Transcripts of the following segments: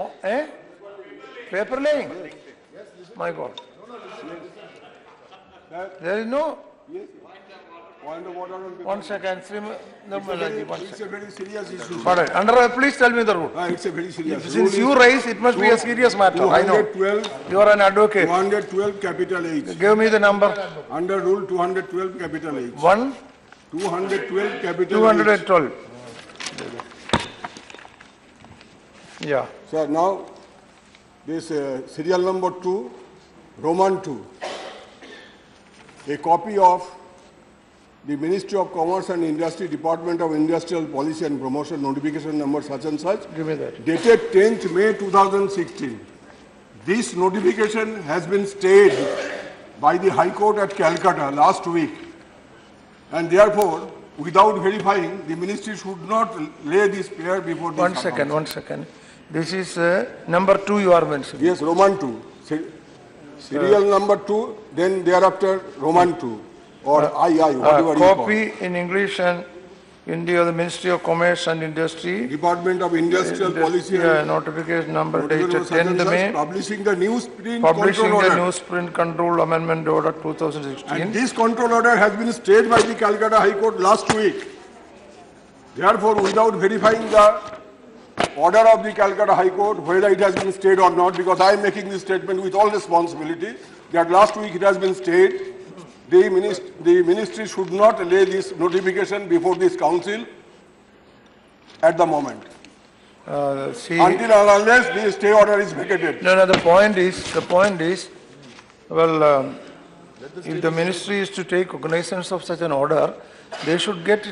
Oh, eh? Paper laying? My God. There is no. Point of order on paper. 1 second. It's a very serious issue. Pardon. Under, please tell me the rule. It's a very serious issue. Since you raise, it must be a serious matter. I know. 212, You are an advocate. 212 capital H. Give me the number. Under rule 212 capital H. 1, 212 capital H. 212. Yeah. Sir, now this serial number 2, Roman 2. A copy of the Ministry of Commerce and Industry, Department of Industrial Policy and Promotion notification number such and such, Give me that. dated 10th May 2016. This notification has been stayed by the High Court at Calcutta last week, and therefore, without verifying, the ministry should not lay this pair before the 1 second, 1 second. This is number 2 you are mentioning. Yes, Roman 2. Serial number 2, then thereafter Roman 2 or II, whatever you call. Copy in English and Hindi of the Ministry of Commerce and Industry. Department of Industrial Policy and notification number dated 10th May. Publishing the newsprint Publishing control the order. newsprint control amendment order 2016. And this control order has been stayed by the Calcutta High Court last week. Therefore, without verifying the order of the Calcutta High Court, whether it has been stayed or not, because I am making this statement with all responsibility, that last week it has been stayed, the ministry should not lay this notification before this council at the moment. See, Until and unless the stay order is vacated. no, the point is, well, if the ministry is to take cognizance of such an order, they should get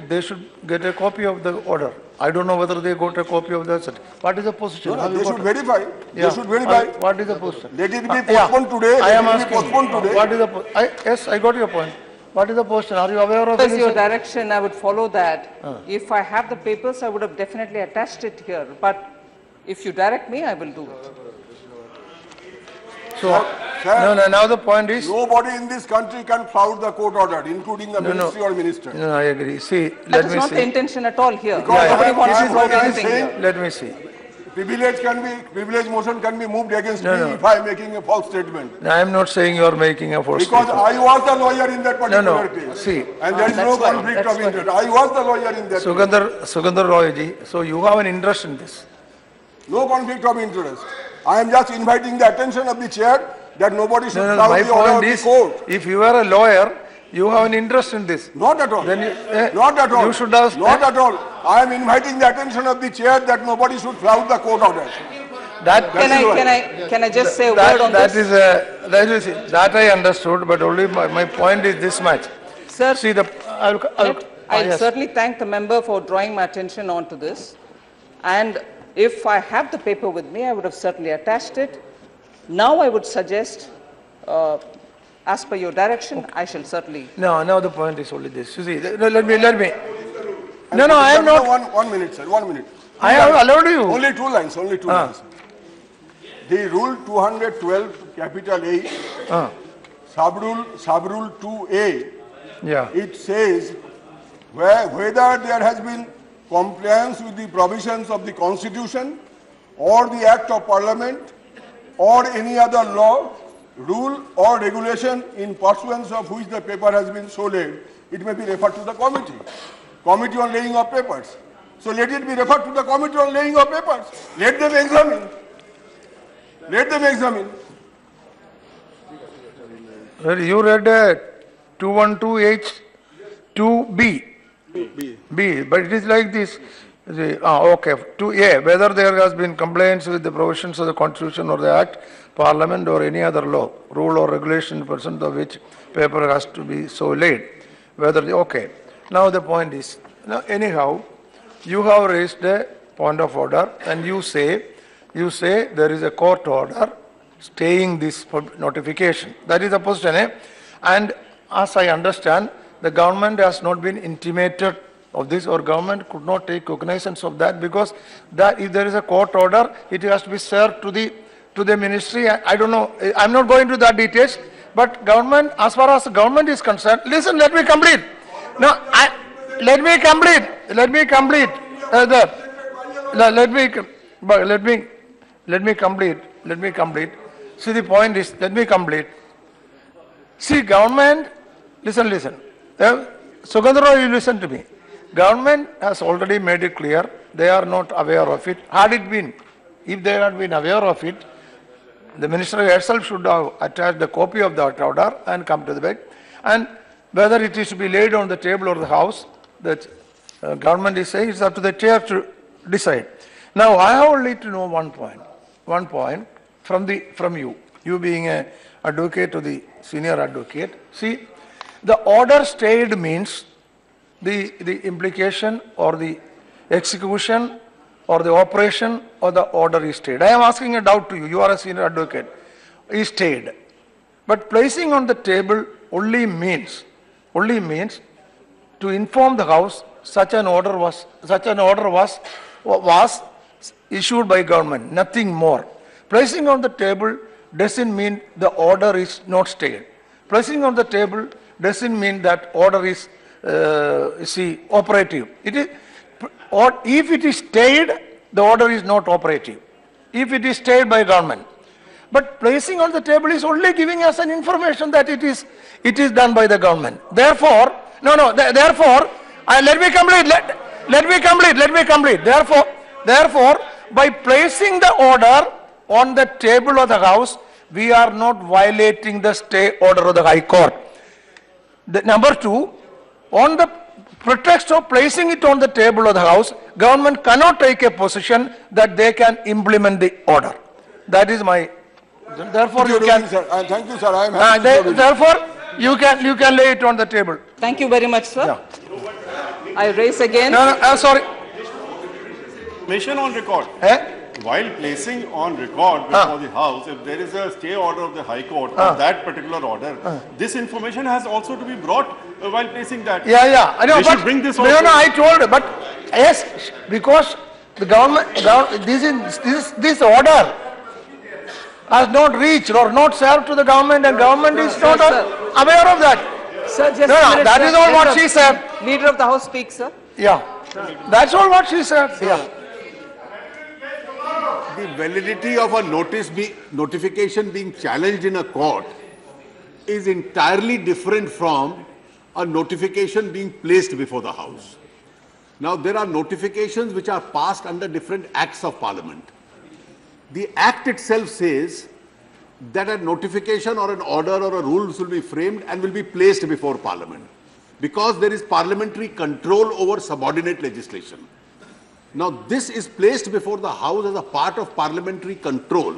a copy of the order. I don't know whether they got a copy of that. What is the position? No, they should verify. Yeah. They should verify. What is the position? Let it be postponed today. I am Let it be asking. postponed today. What is the yes, I got your point. What is the position? Are you aware of As any your such- direction, I would follow that. If I have the papers, I would have definitely attached it here. But if you direct me, I will do it. So, Sir, no, now the point is, nobody in this country can flout the court order, including the No, no. ministry or minister. no, I agree. See, That let is me not the see. intention at all here. Because Nobody I- wants I- to float I am anything saying- here. Let me see. Privilege motion can be moved against No, me no. if I am making a false statement. I am not saying you are making a false Because statement. I was the lawyer in that particular No, case. see. And there is no That's why, conflict that's of why. interest. I was the lawyer in that case. Sugandhar Roy ji, so you have an interest in this. No conflict of interest. I am just inviting the attention of the chair that nobody should No, flout my the order of point the is, court. if you are a lawyer, you have an interest in this. Not at all. Then you, Not at all. You should have. Not at all. I am inviting the attention of the chair that nobody should flout the court order. That Can I just say a word on that this? is that I understood, but only my point is this much. Sir, See I'll yes. certainly thank the member for drawing my attention onto this. And if I have the paper with me, I would have certainly attached it. Now I would suggest, as per your direction, I shall certainly. No, now the point is only this. You see, let me. No, I am not. 1 minute, sir. 1 minute. I have allowed you. Only two lines. Only two lines. The rule 212, capital A, sub-rule 2A, Yeah. it says whether there has been compliance with the provisions of the Constitution or the Act of Parliament or any other law, rule or regulation in pursuance of which the paper has been so laid, it may be referred to the committee on laying of papers. So let it be referred to the committee on laying of papers. Let them examine. Let them examine. You read 212H 2B. B, but it is like this. Okay. 2A, whether there has been compliance with the provisions of the Constitution or the Act, Parliament or any other law, rule or regulation pursuant of which paper has to be so laid. Okay. Now the point is, now anyhow, you have raised a point of order and you say there is a court order staying this notification. That is the position. And as I understand, the government has not been intimated of this, or government could not take cognizance of that, because that if there is a court order, it has to be served to the ministry. I don't know. I'm not going to that details. But government, as far as government is concerned, listen. Let me complete. No, let me complete. let me complete. See, the point is, let me complete. See, government, listen. Sugandhara, you listen to me. Government has already made it clear, they are not aware of it. Had it been, if they had been aware of it, the minister herself should have attached the copy of that order and come to the bed. And whether it is to be laid on the table or the house, that government is saying it's up to the chair to decide. Now, I have only to know one point from you being an advocate to the senior advocate. See, the order stayed means the implication or the execution or the operation or the order is stayed. I am asking a doubt to you. You are a senior advocate. Is stayed. But placing on the table only means to inform the House such an order was issued by government, nothing more. Placing on the table doesn't mean the order is not stayed. Placing on the table doesn't mean that order is operative. It is, or if it is stayed, the order is not operative. If it is stayed by government. But placing on the table is only giving us an information that it is done by the government. Therefore, therefore, let me complete. Therefore, by placing the order on the table of the House, we are not violating the stay order of the High Court. Number two, on the pretext of placing it on the table of the House, government cannot take a position that they can implement the order. That is my. Therefore, you can. Thank you, sir. I am happy. Therefore, you can lay it on the table. Thank you very much, sir. Yeah. I raise again. No, sorry. Information on record. While placing on record before the House, if there is a stay order of the High Court of that particular order, this information has also to be brought while placing that. Yeah. I know, they but should bring this no, also. I told, but yes, because the government this order has not reached or not served to the government, and government is not aware of that. Sir, just No, a minute, that sir. is all Yes, what sir. she said. Leader of the House speaks, sir. Yeah, that's all what she said. Yeah. The validity of a notification being challenged in a court is entirely different from a notification being placed before the House. Now, there are notifications which are passed under different acts of Parliament. The Act itself says that a notification or an order or a rules will be framed and will be placed before Parliament because there is parliamentary control over subordinate legislation. Now, this is placed before the House as a part of parliamentary control.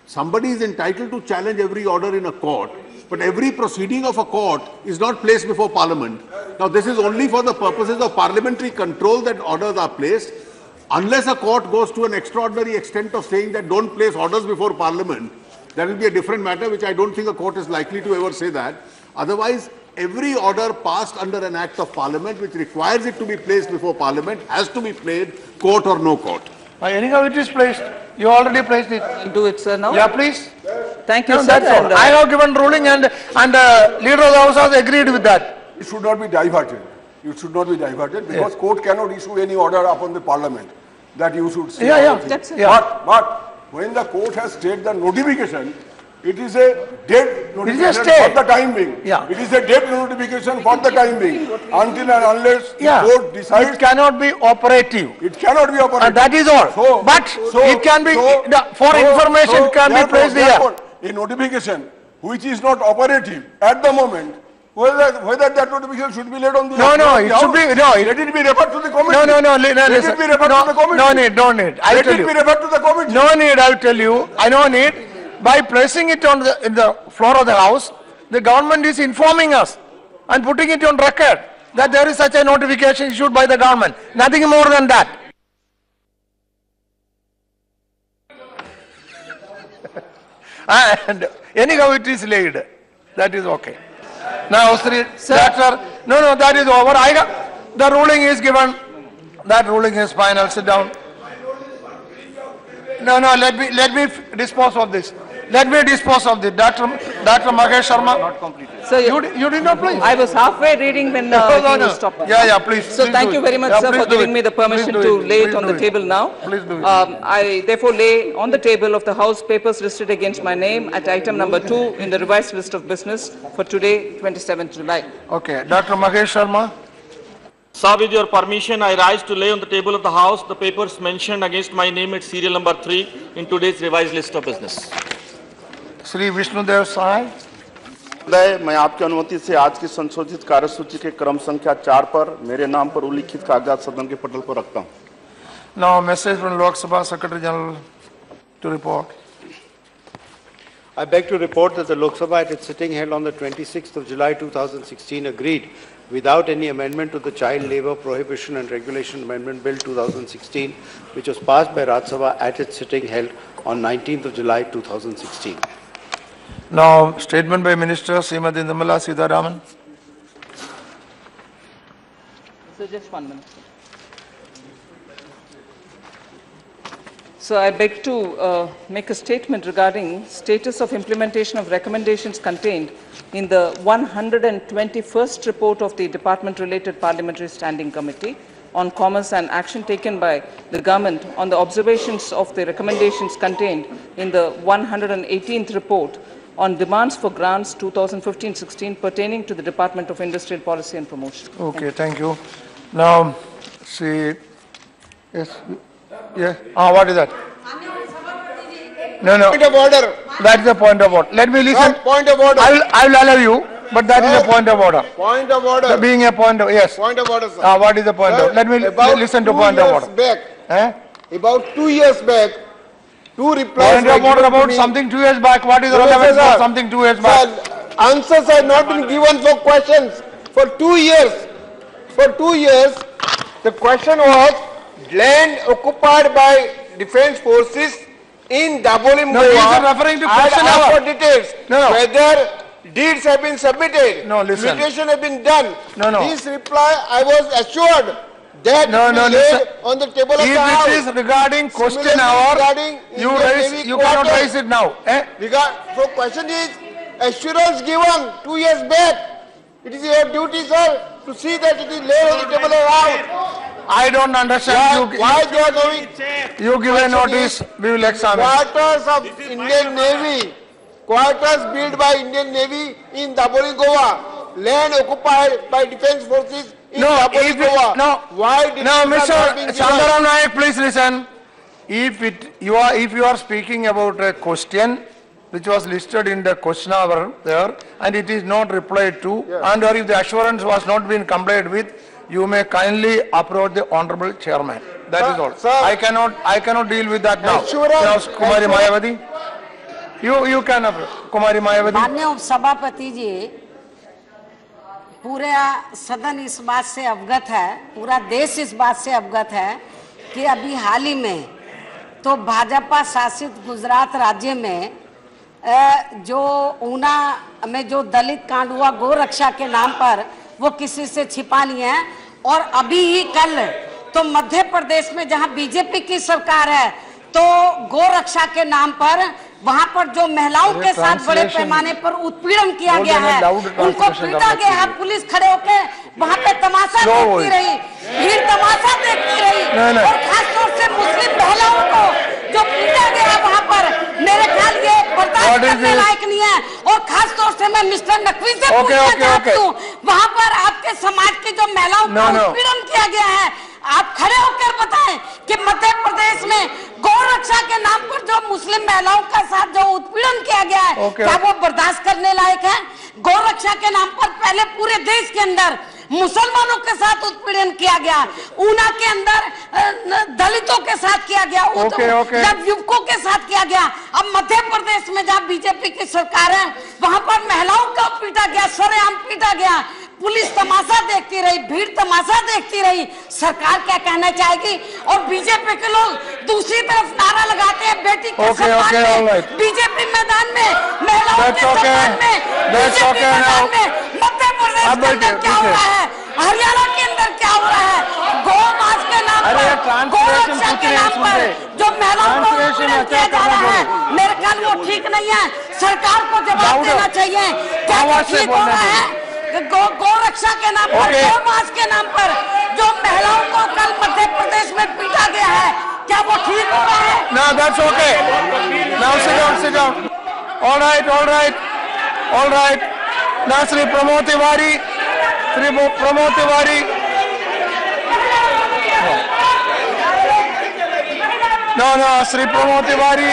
Somebody is entitled to challenge every order in a court, but every proceeding of a court is not placed before Parliament. Now, this is only for the purposes of parliamentary control that orders are placed. Unless a court goes to an extraordinary extent of saying that don't place orders before Parliament, that will be a different matter, which I don't think a court is likely to ever say that. Otherwise, every order passed under an act of Parliament which requires it to be placed before Parliament has to be played, court or no court. Anyhow, it is placed. You already placed it. Do it, sir, now. Yeah, please. Thank you, No, sir. that's all. And, I have given ruling and leader of the House has agreed with that. It should not be diverted. It should not be diverted because court cannot issue any order upon the Parliament that you should say. Yeah. That's it. Yeah. But when the court has stayed the notification, it is a dead notification stay. for the time being. Yeah. It is a dead notification for the time being. Until and unless the Yeah. court decides, It cannot be operative. it cannot be operated. And that is all. It can be, for information, it can be placed here. A notification which is not operative at the moment, whether that notification should be laid on the No, it should be, let it be referred to the committee. No, Let listen. it be referred to the committee. No need. I'll Let tell it be you. referred to the committee. No need, I'll tell you. I no need. By placing it on in the floor of the House, the government is informing us and putting it on record that there is such a notification issued by the government. Nothing more than that. And anyhow, it is laid. That is okay. Now, Sir, that is over. The ruling is given. That ruling is final. Sit down. No, let me dispose of this. Let me dispose of this. Dr. Dr. Mahesh Sharma. Not completed. Sir, You did not please. I was halfway reading when No, he no. was stopped. Yeah, please. So please thank do you it. very much, Yeah, sir, please for do giving it. me the permission Please do to it. lay it Please on do the it. table now. Please do it. I therefore lay on the table of the House papers listed against my name at item number 2 in the revised list of business for today, 27th July. Okay, Dr. Mahesh Sharma. Sir, with your permission, I rise to lay on the table of the House the papers mentioned against my name at serial number 3 in today's revised list of business. Shri Vishnudev Sai. मैं आपकी अनुमति से आज की संशोधित कार्यसूची के क्रम संख्या 4 पर मेरे नाम पर उल्लिखित कागजात सदन के पटल पर रखता हूं। Now, message from Lok Sabha Secretary General to report. I beg to report that the Lok Sabha at its sitting held on the 26th of July 2016 agreed without any amendment to the Child Labour Prohibition and Regulation Amendment Bill 2016, which was passed by Rajya Sabha at its sitting held on 19th of July 2016. Now, statement by Minister Srimati Nirmala Sitharaman. So just 1 minute. So I beg to make a statement regarding status of implementation of recommendations contained in the 121st report of the Department-related Parliamentary Standing Committee on Commerce and action taken by the government on the observations of the recommendations contained in the 118th report on demands for grants 2015-16 pertaining to the Department of Industrial Policy and Promotion. Okay, thank you. Now, see, yes, yeah. What is that? No. Point of order. That is the point of order. Let me listen. Point of order. I will allow you, but that is a point of order. Point of order. Being a point of, yes. Point of order, sir. What is the point of? Let me listen to point of order. About 2 years back, two replies. Point of order about something 2 years back. What is the relevance of something 2 years back? Sir, answers have not been given for questions for 2 years. For 2 years, the question was land occupied by defense forces in Dabolim No, he is referring to question hour. For details. No. Whether deeds have been submitted. No, listen. Mutation have been done. No. This reply, I was assured that No, it will listen. lay on the table of the If House. it is regarding question Similarly, hour, regarding you Indian raise, Navy you cannot quarters. raise it now. So question is, assurance given 2 years back. It is your duty, sir, to see that it is laid on the table of the House. I don't understand. Why they are going? You give a notice, we will examine. Quarters of Indian Navy, quarters built by Indian Navy in Daboli, Goa, land occupied by defense forces in Daboli, Goa. Why did Mr. Chandaram Naik, please listen. If you are speaking about a question which was listed in the question hour there, and it is not replied to, and or if the assurance was not been complied with, you may kindly approach the honorable chairman. That is all. Sir, I cannot deal with that now. Assurance, Now, Kumari Mayawati, you can approach. Kumari Mayawati. माननीय उपसभापति जी, पूरा सदन इस बात से अवगत है, पूरा देश इस बात से अवगत है कि अभी हाल ही में तो भाजपा शासित गुजरात राज्य में जो ऊना में जो दलित कांड हुआ गौ रक्षा के नाम पर, वो किसी से छिपा नहीं है। और अभी ही कल तो मध्य प्रदेश में जहां बीजेपी की सरकार है, तो गौ रक्षा के नाम पर वहां पर जो महिलाओं के साथ बड़े पैमाने पर उत्पीड़न किया गया है, उनको पीटा गया है, पुलिस खड़े होकर वहां पे तमाशा देखती रही, भीड़ तमाशा देखती रही, और खासतौर से मुस्लिम महिलाओं को जो पीटा गया वहां पर, मेरे ख्याल ये बर्दाश्त करने लायक नहीं है। और खासतौर से मैं मिस्टर नकवी से पूछना चाहती हूँ, वहां पर आपके समाज की जो महिलाओं का उत्पीड़न किया गया है, आप खड़े होकर बताएं कि मध्य प्रदेश में गौ रक्षा के नाम पर जो मुस्लिम महिलाओं का साथ जो उत्पीड़न किया गया है, क्या वो बर्दाश्त करने लायक है? गौ रक्षा के नाम पर पहले पूरे देश के अंदर मुसलमानों के साथ उत्पीड़न किया गया, ऊना के अंदर दलितों के साथ किया गया, जब युवकों के साथ किया गया, अब मध्य प्रदेश में जहाँ बीजेपी की सरकार है वहां पर महिलाओं को पीटा गया, सरेआम पीटा गया, पुलिस तमाशा देखती रही, भीड़ तमाशा देखती रही। सरकार क्या कहना चाहेगी? और बीजेपी के लोग दूसरी तरफ नारा लगाते हैं बेटी के सम्मान में, बीजेपी मैदान में, महिलाओं के सम्मान में, बीजेपी मैदान में, मध्य प्रदेश के अंदर क्या हो रहा है, हरियाणा के अंदर क्या हो रहा है, गौ मास के नाम पर, गौ रक्षा के नाम पर जो महिलाओं को उत्पीड़न किया जा रहा है, मेरे ख्याल वो ठीक नहीं है? सरकार को जवाब देना चाहिए। क्या वो ठीक हो रहा है? गौ रक्षा के नाम पर, गौ मास के नाम पर जो महिलाओं को कल मध्य प्रदेश में पीटा गया है, क्या वो ठीक हो रहा है? No, that's okay. Now sit down. All right. Now Shri Pramod Tiwari. No, Shri Pramod Tiwari.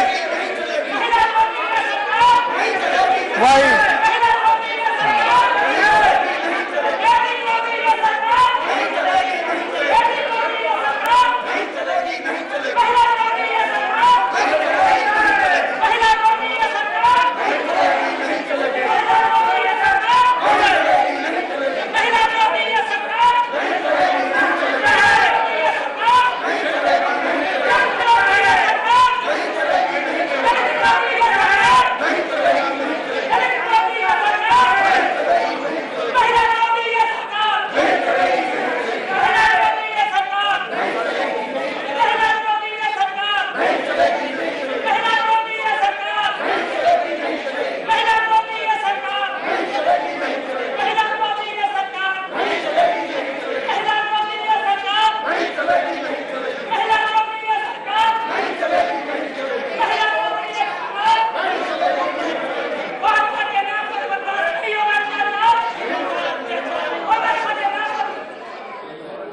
Why?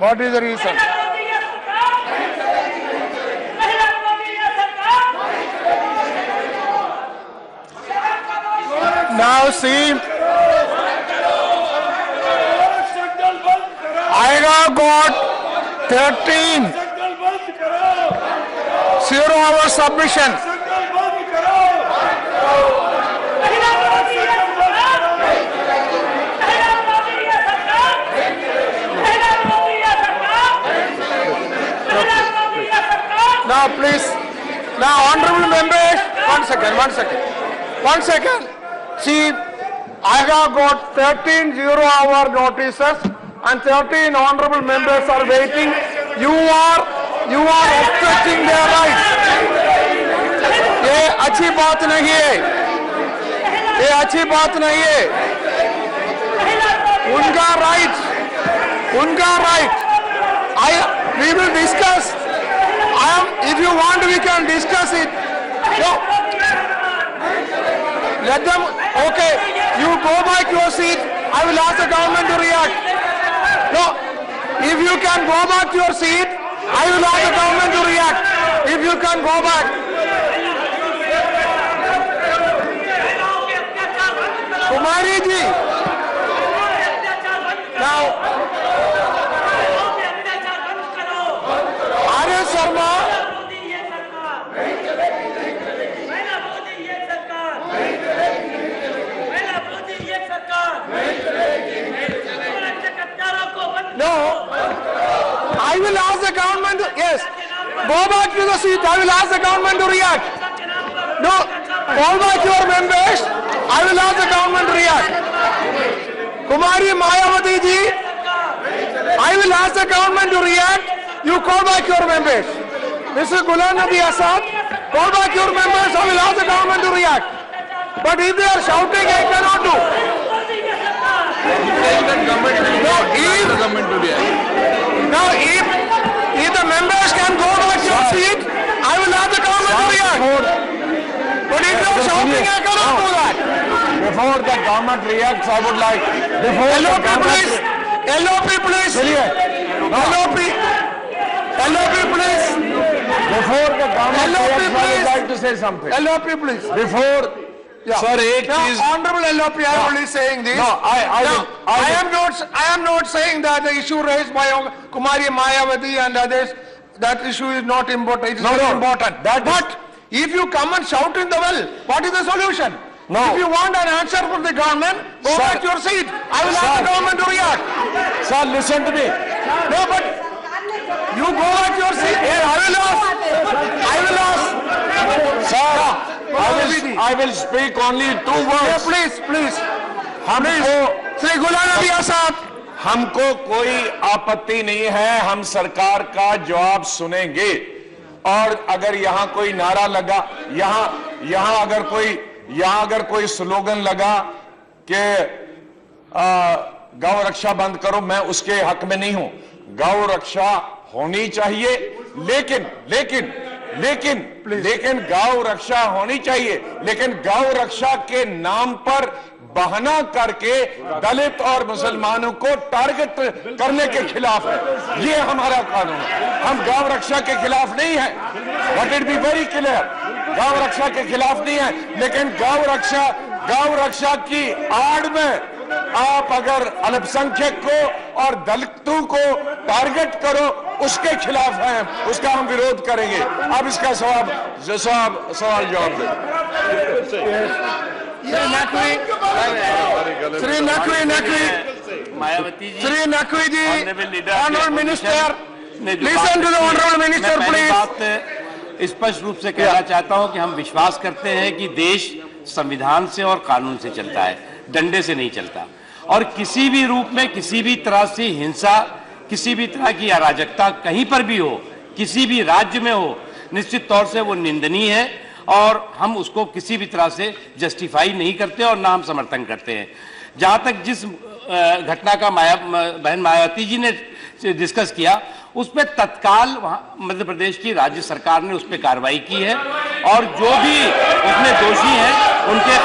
What is the reason? Now see, I got 13 0-hour submission. Now please, now honorable members, one second. See, I have got 13 0-hour notices and 13 honorable members are waiting. You are obstructing their rights. ये अच्छी बात नहीं है, उनका right. We will discuss. If you want, we can discuss it. No. Let them, okay, you go back to your seat. I will ask the government to react. No, if you can go back to your seat, I will ask the government to react. If you can go back. Kumari ji. Now, Arya Sharma. No, I will ask the government to, yes, go back to the seat. I will ask the government to react. No, call back your members. I will ask the government to react. Kumari Mayawati ji, I will ask the government to react. You call back your members. Mr. Ghulam Nabi Azad, call back your members. I will ask the government to react. But if they are shouting, I cannot do. Now, if the members can go back to your seat, I will ask the government to react. But if they are shouting, I cannot do that. Before the government reacts, I would like... LOP please. LOP please. Before the government reacts, I would like to say something. LOP please. Before... Yeah. Sir, Honorable LOP, I am only saying this. No, I am not saying that the issue raised by Kumari Mayawati and others, that issue is not important. It is very important. But if you come and shout in the well, what is the solution? No. If you want an answer from the government, go back to your seat. I will ask the government to react. Sir, listen to me. No, but you go back to your seat. I will ask. Sir, I will speak only 2 words. Please. Shri Ghulam Nabi Azad, हमको कोई आपत्ति नहीं है, हम सरकार का जवाब सुनेंगे। और अगर यहाँ कोई नारा लगा, यहाँ अगर कोई यहां अगर कोई स्लोगन लगा कि गौ रक्षा बंद करो, मैं उसके हक में नहीं हूं। गौ रक्षा होनी चाहिए, लेकिन गौ रक्षा होनी चाहिए, लेकिन गौ रक्षा के नाम पर बहाना करके दलित और मुसलमानों को टारगेट करने के खिलाफ है। ये हमारा कानून है। हम गौ रक्षा के खिलाफ नहीं है, let it be very clear, गौ रक्षा के खिलाफ नहीं है, लेकिन गौ रक्षा की आड़ में आप अगर अल्पसंख्यक को और दलितों को टारगेट करो, उसके खिलाफ हैं, उसका हम विरोध करेंगे। अब इसका सवाल जवाब दें। Sri Naqvi ji, Honorable Minister, listen to the Honorable Minister, please. बात स्पष्ट रूप से कहना चाहता हूं कि हम विश्वास करते हैं कि देश संविधान से और कानून से चलता है, डंडे से नहीं चलता। और किसी भी रूप में, किसी भी तरह से हिंसा, किसी भी तरह की अराजकता कहीं पर भी हो, किसी भी राज्य में हो, निश्चित तौर से वो निंदनीय है और हम उसको किसी भी तरह से जस्टिफाई नहीं करते और ना हम समर्थन करते हैं। जहां तक जिस घटना का बहन मायावती जी ने डिस्कस किया, उसमें तत्काल मध्य प्रदेश की राज्य सरकार ने उस पर कार्रवाई की है और जो भी उसमें दोषी हैं उनके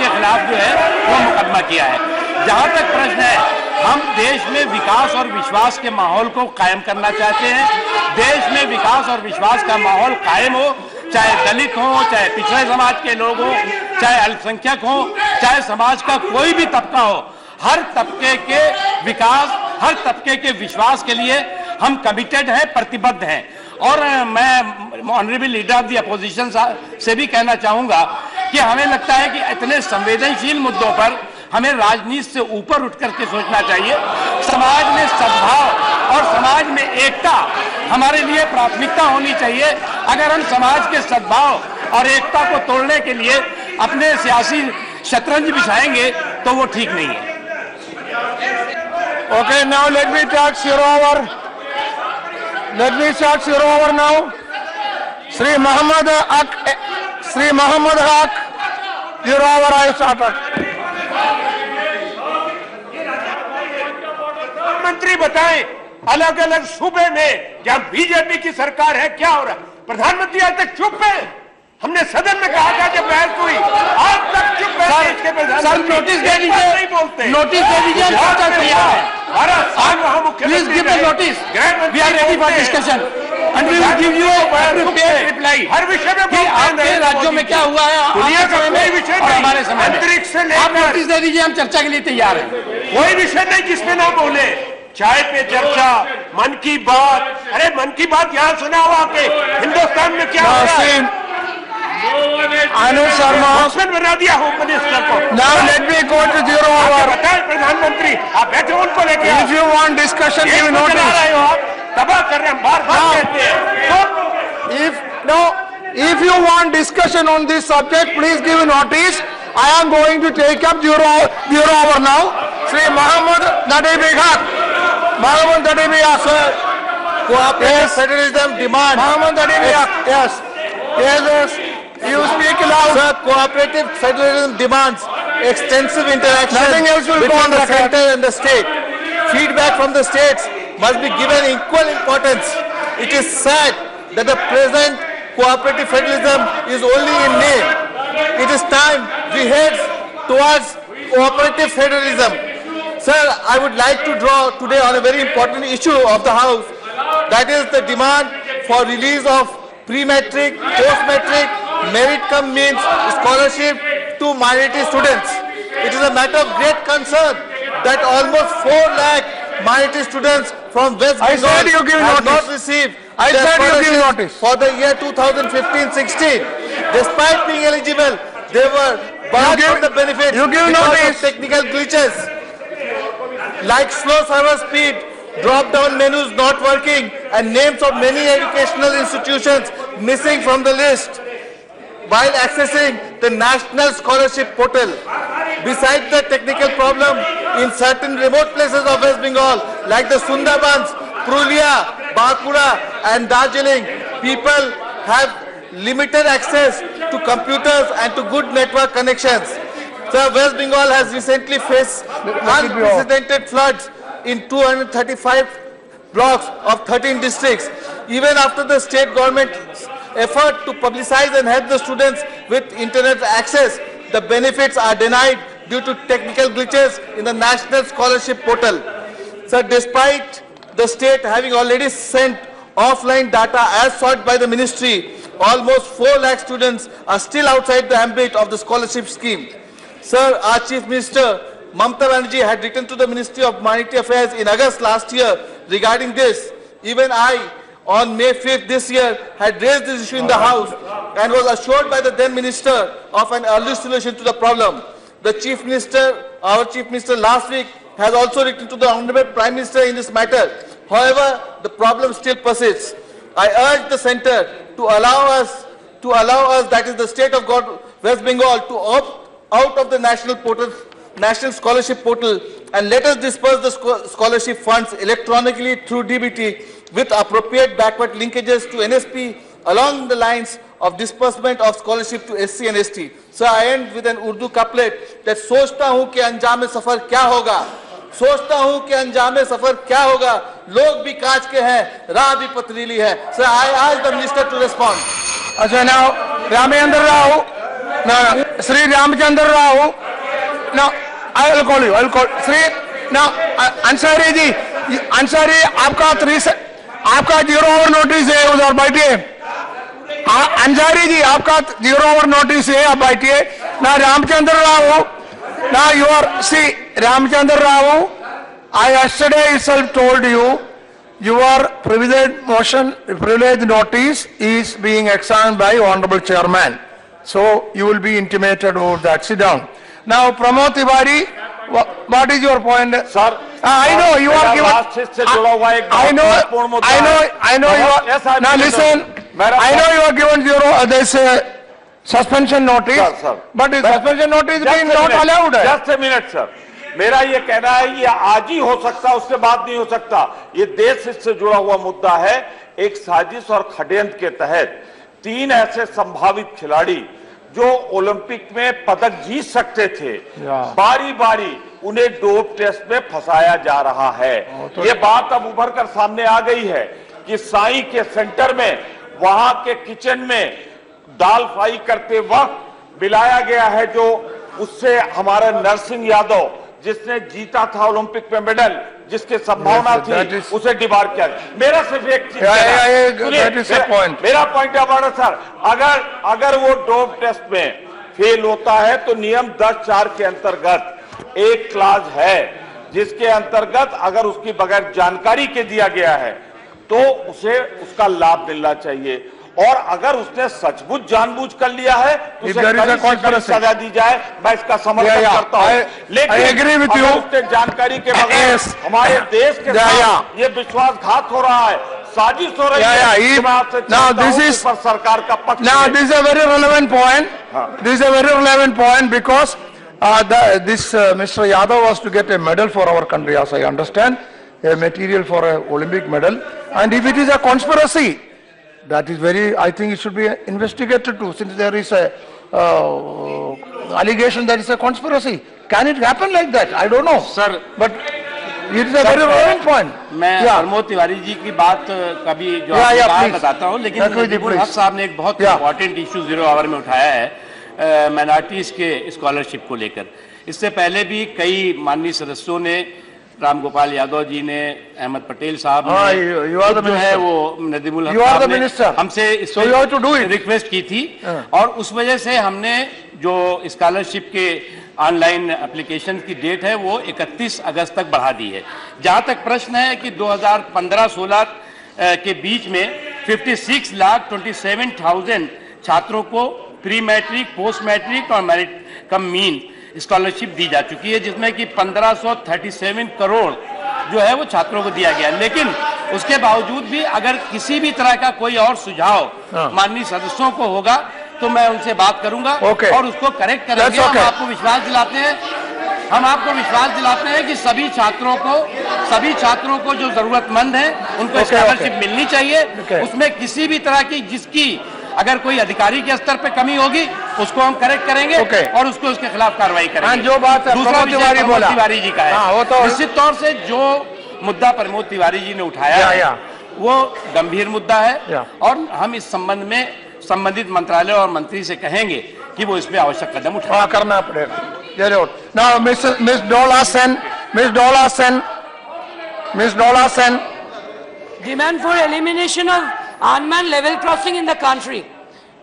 खिलाफ जो है वो मुकदमा किया है। जहां तक प्रश्न है, हम देश में विकास और विश्वास के माहौल को कायम करना चाहते हैं। देश में विकास और विश्वास का माहौल कायम हो, चाहे दलित हो, चाहे पिछड़े समाज के लोग हो, चाहे अल्पसंख्यक हो, चाहे समाज का कोई भी तबका हो, हर तबके के विकास, हर तबके के विश्वास के लिए हम कमिटेड हैं, प्रतिबद्ध हैं। और मैं honourable leader of the opposition से भी कहना चाहूंगा कि हमें लगता है कि इतने संवेदनशील मुद्दों पर हमें राजनीति से ऊपर उठ करके सोचना चाहिए। समाज में सद्भाव और समाज में एकता हमारे लिए प्राथमिकता होनी चाहिए। अगर हम समाज के सद्भाव और एकता को तोड़ने के लिए अपने सियासी शतरंज बिछाएंगे तो वो ठीक नहीं है। Okay, now let me start zero hour. Let me start zero hour now. Sri Muhammad Haq, zero hour I started. प्रधानमंत्री बताएं, अलग अलग सूबे में जहां बीजेपी की सरकार है क्या हो रहा है? प्रधानमंत्री आज तक चुप है। हमने सदन में कहा था जब बहस हुई, आज तक चुप है। सर नोटिस दे दीजिए, नहीं बोलते, नोटिस दे दीजिए, चर्चा तैयार है। Please give the notice. We are ready for discussion and we will give you a prepared reply. हर विषय में कि आपके राज्यों में क्या हुआ है, दुनिया का कोई विषय और हमारे समय में। अंतरिक्ष से लेकर, आप नोटिस दे दीजिए, हम चर्चा के लिए तैयार हैं। कोई विषय नहीं जिसमें ना बोले। चाय पे चर्चा, मन की बात, अरे मन की बात यहाँ सुना हुआ के हिंदुस्तान में क्या हो रहा है? Anuj Sharma, बना दिया होम मिनिस्टर को। Now let me go to zero hour. बताएं प्रधानमंत्री, आप बैठे उनको लेके। If you want discussion, give notice. तबाह कर रहे हैं, बार-बार कहते हैं। If you want discussion on this subject, please give notice. I am going to take up zero hour now. Sri Muhammad Nadeeb Haq. Muhammad Nadeeb Haq, sir. Cooperative federalism demand. Muhammad Nadeeb Haq. Yes. Yes. You speak loud. Sir, cooperative federalism demands extensive interaction Nothing else will go between on the record. center and the state. Feedback from the states must be given equal importance. It is sad that the present cooperative federalism is only in name. It is time we head towards cooperative federalism. Sir, I would like to draw today on a very important issue of the House. That is the demand for release of pre-matric, post-matric, merit cum means scholarship to minority students. It is a matter of great concern that almost 4 lakh minority students from West Bengal have not received for the year 2015-16. Despite being eligible, they were barred from the benefit because of technical glitches like slow server speed, drop-down menus not working, and names of many educational institutions missing from the list while accessing the National Scholarship Portal. Besides the technical problem, in certain remote places of West Bengal, like the Sundarbans, Purulia, Bankura and Darjeeling, people have limited access to computers and to good network connections. Sir, West Bengal has recently faced unprecedented floods in 235 blocks of 13 districts. Even after the state government's effort to publicize and help the students with internet access, the benefits are denied due to technical glitches in the National Scholarship Portal. So despite the state having already sent offline data as sought by the ministry, almost 4 lakh students are still outside the ambit of the scholarship scheme. Sir, our Chief Minister Mamata Banerjee had written to the Ministry of Monetary Affairs in August last year regarding this. Even I, on May 5th this year, had raised this issue in the House and was assured by the then Minister of an early solution to the problem. The Chief Minister, our Chief Minister last week, has also written to the Honorable Prime Minister in this matter. However, the problem still persists. I urge the Centre to allow us, that is the State of West Bengal, to opt out of the National Scholarship Portal and let us disperse the scholarship funds electronically through DBT with appropriate backward linkages to NSP along the lines of disbursement of scholarship to SC and ST. So I end with an Urdu couplet that सोचता हूँ कि अंजाम सफर क्या होगा, सोचता हूँ कि अंजाम सफर क्या होगा, लोग भी कांच के हैं, राह भी पथरीली है. So I ask the minister to respond. अच्छा, now Ramachandra Rao, now Sri Ramachandra Rao, now I will call you. Sri, now Ansari ji, Ansari, आपका 0 hour notice है, उधर बैठिए. अंसारी जी, आपका 0 hour notice है, आप बैठिए. Now Ramachandra Rao, now you are, see, Ramachandra Rao, I yesterday itself told you, your privilege notice is being examined by Honorable Chairman. So you will be intimated about that. Sit down. Now Pramod Tiwari, what is your point? Sir, I know you are given. I know you are. Now listen, I know you are given this suspension notice, but the suspension notice is being not allowed. Just a minute, sir. मेरा ये कहना है ये आज ही हो सकता, उसके बाद नहीं हो सकता. ये देश से जुड़ा हुआ मुद्दा है. एक साजिश और षड्यंत्र के तहत 3 ऐसे संभावित खिलाड़ी जो ओलंपिक में पदक जीत सकते थे, बारी बारी उन्हें डोप टेस्ट में फंसाया जा रहा है. ये बात अब उभर कर सामने आ गई है कि साई के सेंटर में, वहां के किचन में दाल फ्राई करते वक्त मिलाया गया है, जो उससे हमारा नरसिंह यादव जिसने जीता था ओलंपिक में मेडल, जिसके संभावना थी, उसे डिबार किया. मेरा सिर्फ एक चीज, मेरा पॉइंट है सर, अगर वो डोप टेस्ट में फेल होता है तो नियम 10(4) के अंतर्गत एक क्लाज है जिसके अंतर्गत अगर उसकी बगैर जानकारी के दिया गया है तो उसे उसका लाभ मिलना चाहिए. और अगर उसने सचमुच जानबूझ कर लिया है तो उसे कड़ी सजा दी जाए. मैं इसका समर्थन करता हूं, लेकिन उसने जानकारी के बगैर हमारे देश के साथ ये विश्वासघात हो रहा है, साजिश हो रही है. Now this is सरकार का पक्ष. Now this is a very relevant point. This is a very relevant point because Mr. Yadav was to get a medal for our country, as I understand, a material for an Olympic medal. And if it is a conspiracy, that is very, I think it should be investigated too, since there is a allegation that it's a conspiracy. Can it happen like that? I don't know. Sir, but it is a very relevant point. मैं प्रमोद तिवारी जी की बात कभी जो आपको बताता हूँ, लेकिन नजीबुल हक साहब ने एक बहुत इंपॉर्टेंट इशू 0 आवर में उठाया है माइनॉरिटीज के स्कॉलरशिप को लेकर. इससे पहले भी कई माननीय सदस्यों ने, राम गोपाल यादव जी ने, अहमद पटेल साहब ने, जो है वो नदीमुल हक साहब ने हमसे इस रिक्वेस्ट की थी. और उस वजह से हमने जो स्कॉलरशिप के ऑनलाइन एप्लीकेशन की डेट है वो 31 अगस्त तक बढ़ा दी है. जहां तक प्रश्न है कि 2015-16 के बीच में 56,27,000 छात्रों को प्री मैट्रिक, पोस्ट मैट्रिक और मेरिट कम मीन स्कॉलरशिप दी जा चुकी है, जिसमें कि 1537 करोड़ जो है वो छात्रों को दिया गया. लेकिन उसके बावजूद भी अगर किसी भी तरह का कोई और सुझाव माननीय सदस्यों को होगा तो मैं उनसे बात करूंगा और उसको करेक्ट करेंगे. हम आपको विश्वास दिलाते हैं कि सभी छात्रों को जो जरूरतमंद है उनको स्कॉलरशिप मिलनी चाहिए. उसमें किसी भी तरह की जिसकी अगर कोई अधिकारी के स्तर पे कमी होगी उसको हम करेक्ट करेंगे और उसको उसके खिलाफ कार्रवाई करेंगे। जो बात दूसरा विषय प्रमोद तिवारी जी का है, वो तो निश्चित तौर से जो मुद्दा प्रमोद तिवारी जी ने उठाया है वो गंभीर मुद्दा है और हम इस संबंध में संबंधित मंत्रालय और मंत्री से कहेंगे कि वो इसमें आवश्यक कदम उठाए। करना पड़ेगा जरूर। Now, Miss Dola Sen. Demand for elimination of unmanned level crossing in the country.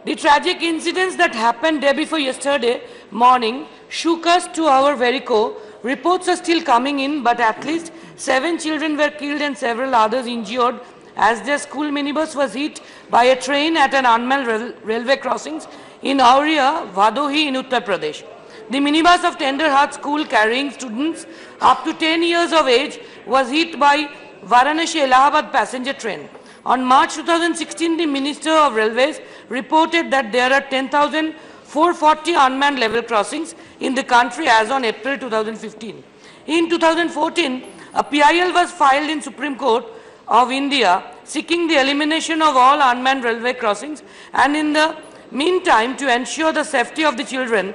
The tragic incidents that happened day before yesterday morning shook us to our very core. Reports are still coming in, but at least 7 children were killed and several others injured as their school minibus was hit by a train at an unmanned railway crossings in Auria, Vadohi in Uttar Pradesh. The minibus of Tender Heart School carrying students up to 10 years of age was hit by Varanasi Allahabad passenger train. On March 2016, the Minister of Railways reported that there are 10,440 unmanned level crossings in the country as on April 2015. In 2014, a PIL was filed in Supreme Court of India seeking the elimination of all unmanned railway crossings, and in the meantime to ensure the safety of the children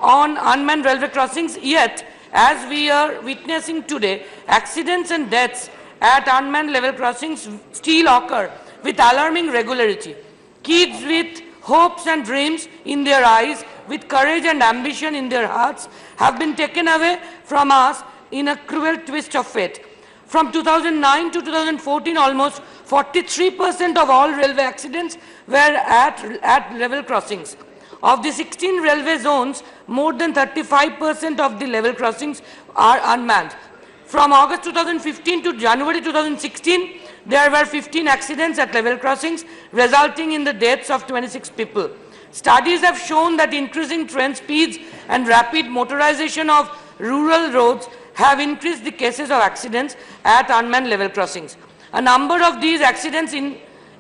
on unmanned railway crossings. Yet, as we are witnessing today, accidents and deaths at unmanned level crossings still occur with alarming regularity. Kids with hopes and dreams in their eyes, with courage and ambition in their hearts, have been taken away from us in a cruel twist of fate. From 2009 to 2014, almost 43% of all railway accidents were at level crossings. Of the 16 railway zones, more than 35% of the level crossings are unmanned. From August 2015 to January 2016, there were 15 accidents at level crossings, resulting in the deaths of 26 people. Studies have shown that increasing train speeds and rapid motorization of rural roads have increased the cases of accidents at unmanned level crossings. A number of these accidents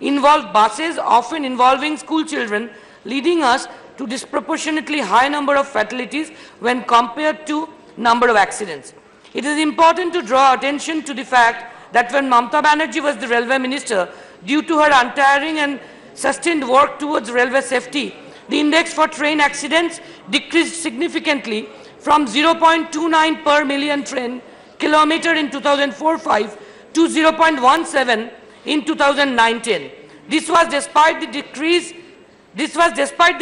involve buses, often involving school children, leading us to disproportionately high number of fatalities when compared to number of accidents. It is important to draw attention to the fact that when Mamata Banerjee was the railway minister, due to her untiring and sustained work towards railway safety, the index for train accidents decreased significantly from 0.29 per million train kilometer in 2004-05 to 0.17 in 2019. This was despite the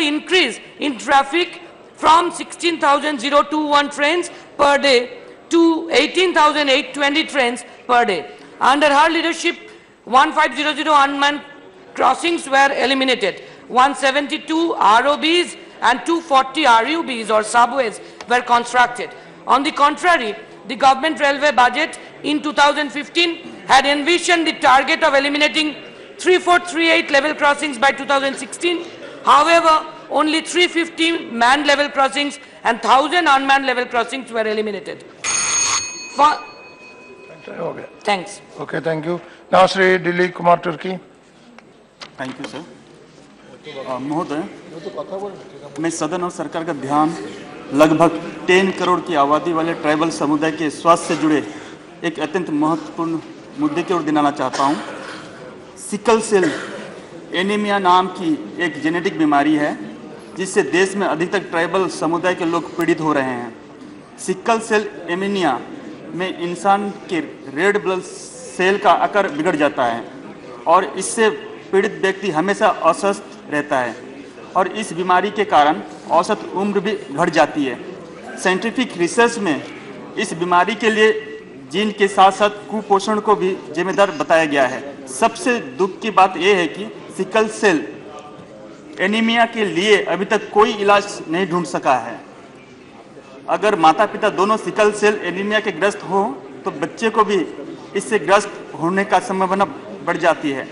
increase in traffic from 16,021 trains per day to 18,820 trains per day. Under her leadership, 1500 unmanned crossings were eliminated. 172 ROBs and 240 RUBs or subways were constructed. On the contrary, the government railway budget in 2015 had envisioned the target of eliminating 3438 level crossings by 2016. However, only 350 manned level crossings and 1,000 unmanned level crossings were eliminated. Thanks. Okay, thank you. Now, Shri Dilip Kumar Turki. Thank you sir. महोदय, मैं सदन और सरकार का ध्यान लगभग 10 करोड़ की आबादी वाले ट्राइबल समुदाय के स्वास्थ्य से जुड़े एक अत्यंत महत्वपूर्ण मुद्दे की ओर दिलाना चाहता हूं। सिकल सेल एनीमिया नाम की एक जेनेटिक बीमारी है जिससे देश में अधिकतर ट्राइबल समुदाय के लोग पीड़ित हो रहे हैं। सिकल सेल एनीमिया में इंसान के रेड ब्लड सेल का आकार बिगड़ जाता है और इससे पीड़ित व्यक्ति हमेशा अस्वस्थ रहता है और इस बीमारी के कारण औसत उम्र भी घट जाती है। साइंटिफिक रिसर्च में इस बीमारी के लिए जीन के साथ साथ कुपोषण को भी जिम्मेदार बताया गया है। सबसे दुख की बात यह है कि सिकल सेल एनीमिया के लिए अभी तक कोई इलाज नहीं ढूंढ सका है। अगर माता पिता दोनों सिकल सेल एनीमिया के ग्रस्त हो तो बच्चे को भी इससे ग्रस्त होने का संभावना बढ़ जाती है।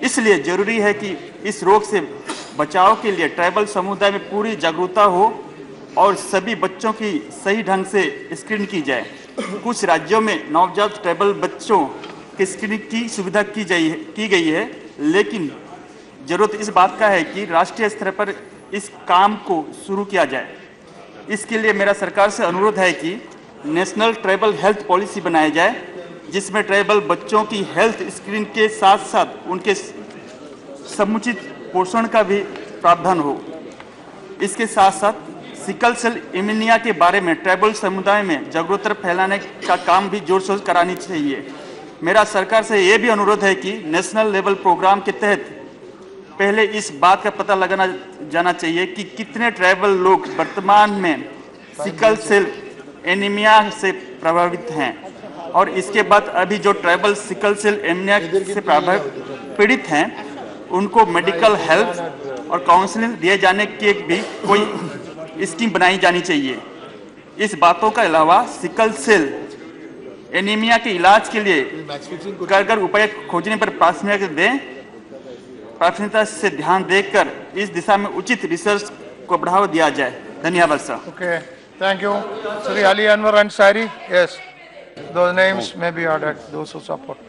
इसलिए जरूरी है कि इस रोग से बचाव के लिए ट्राइबल समुदाय में पूरी जागरूकता हो और सभी बच्चों की सही ढंग से स्क्रीनिंग की जाए। कुछ राज्यों में नवजात ट्राइबल बच्चों की स्क्रीनिंग की सुविधा की गई है, लेकिन जरूरत इस बात का है कि राष्ट्रीय स्तर पर इस काम को शुरू किया जाए। इसके लिए मेरा सरकार से अनुरोध है कि नेशनल ट्राइबल हेल्थ पॉलिसी बनाई जाए जिसमें ट्राइबल बच्चों की हेल्थ स्क्रीनिंग के साथ साथ उनके समुचित पोषण का भी प्रावधान हो। इसके साथ साथ सिकल सेल एनीमिया के बारे में ट्राइबल समुदाय में जागरूकता फैलाने का काम भी जोर शोर करानी चाहिए। मेरा सरकार से ये भी अनुरोध है कि नेशनल लेवल प्रोग्राम के तहत पहले इस बात का पता लगाना जाना चाहिए कि कितने ट्राइबल लोग वर्तमान में सिकल सेल एनीमिया से प्रभावित हैं, और इसके बाद अभी जो ट्राइबल सिकल सेल एनीमिया से पीड़ित हैं उनको मेडिकल हेल्प और काउंसलिंग दिए जाने की भी कोई स्कीम बनाई जानी चाहिए। इस बातों के अलावा सिकल सेल एनीमिया के इलाज के लिए कारगर उपाय खोजने पर प्राथमिकता से ध्यान देकर इस दिशा में उचित रिसर्च को बढ़ावा दिया जाए। धन्यवाद sir. Okay, thank you. Sri Ali Anwar Ansari, yes, those names may be ordered, those who support.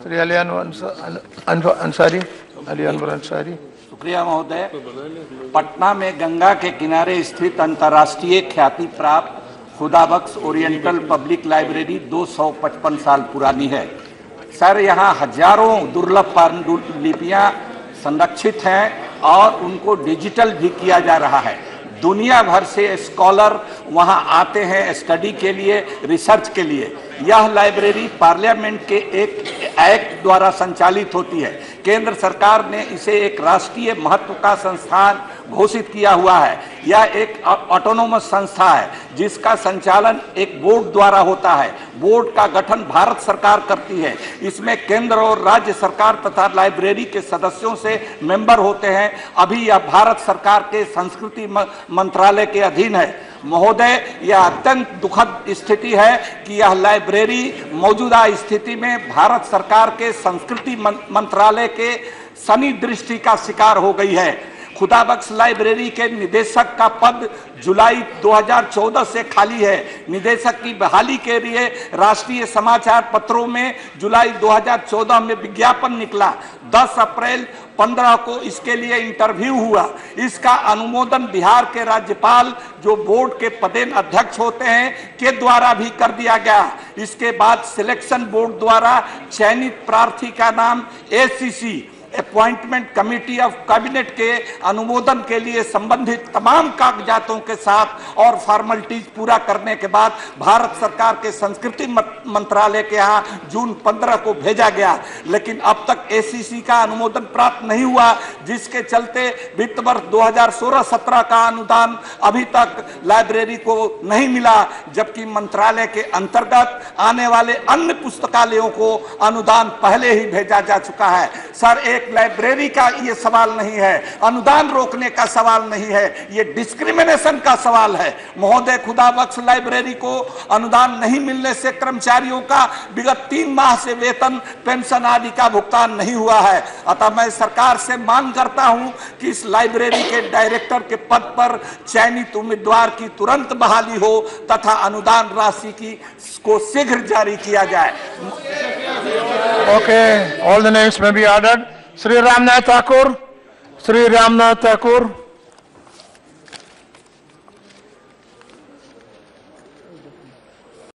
Sri Ali Anwar Ansari, Ali Anwar Ansari. शुक्रिया महोदय। पटना में गंगा के किनारे स्थित अंतर्राष्ट्रीय ख्याति प्राप्त खुदाबख्श ओरिएंटल पब्लिक लाइब्रेरी 255 साल पुरानी है। सर, यहाँ हजारों दुर्लभ पांडुलिपियाँ संरक्षित हैं और उनको डिजिटल भी किया जा रहा है। दुनिया भर से स्कॉलर वहाँ आते हैं स्टडी के लिए, रिसर्च के लिए। यह लाइब्रेरी पार्लियामेंट के एक एक्ट द्वारा संचालित होती है। केंद्र सरकार ने इसे एक राष्ट्रीय महत्व का संस्थान घोषित किया हुआ है। यह एक ऑटोनोमस संस्था है जिसका संचालन एक बोर्ड द्वारा होता है। बोर्ड का गठन भारत सरकार करती है। इसमें केंद्र और राज्य सरकार तथा लाइब्रेरी के सदस्यों से मेंबर होते हैं। अभी यह भारत सरकार के संस्कृति मंत्रालय के अधीन है। महोदय, यह अत्यंत दुखद स्थिति है कि यह लाइब्रेरी मौजूदा स्थिति में भारत सरकार के संस्कृति मंत्रालय के शनि दृष्टि का शिकार हो गई है। खुदाबख्श लाइब्रेरी के निदेशक का पद जुलाई 2014 से खाली है। निदेशक की बहाली के लिए राष्ट्रीय समाचार पत्रों में जुलाई 2014 में विज्ञापन निकला। 10 अप्रैल 15 को इसके लिए इंटरव्यू हुआ। इसका अनुमोदन बिहार के राज्यपाल, जो बोर्ड के पदेन अध्यक्ष होते हैं, के द्वारा भी कर दिया गया। इसके बाद सिलेक्शन बोर्ड द्वारा चयनित प्रार्थी का नाम ACC appointment committee of cabinet के अनुमोदन के लिए संबंधित तमाम कागजातों के साथ और फॉर्मेलिटीज पूरा करने के बाद भारत सरकार के संस्कृति मंत्रालय के यहाँ जून 15 को भेजा गया, लेकिन अब तक ACC का अनुमोदन प्राप्त नहीं हुआ, जिसके चलते वित्त वर्ष 2016-17 का अनुदान अभी तक लाइब्रेरी को नहीं मिला, जबकि मंत्रालय के अंतर्गत आने वाले अन्य पुस्तकालयों को अनुदान पहले ही भेजा जा चुका है। सर, एक लाइब्रेरी का ये सवाल नहीं है, अनुदान रोकने का सवाल नहीं है, ये डिस्क्रिमिनेशन का सवाल है। महोदय, खुदाबख्श लाइब्रेरी को अनुदान नहीं मिलने से कर्मचारियों का विगत 3 माह से वेतन, पेंशन आदि का भुगतान नहीं हुआ है। अतः मैं सरकार से मांग करता हूं कि इस लाइब्रेरी के डायरेक्टर के पद पर चयनित उम्मीदवार की तुरंत बहाली हो तथा अनुदान राशि को शीघ्र जारी किया जाए। Okay, all the names may be ordered. Sri Ramnath Thakur, Sri Ramnath Thakur.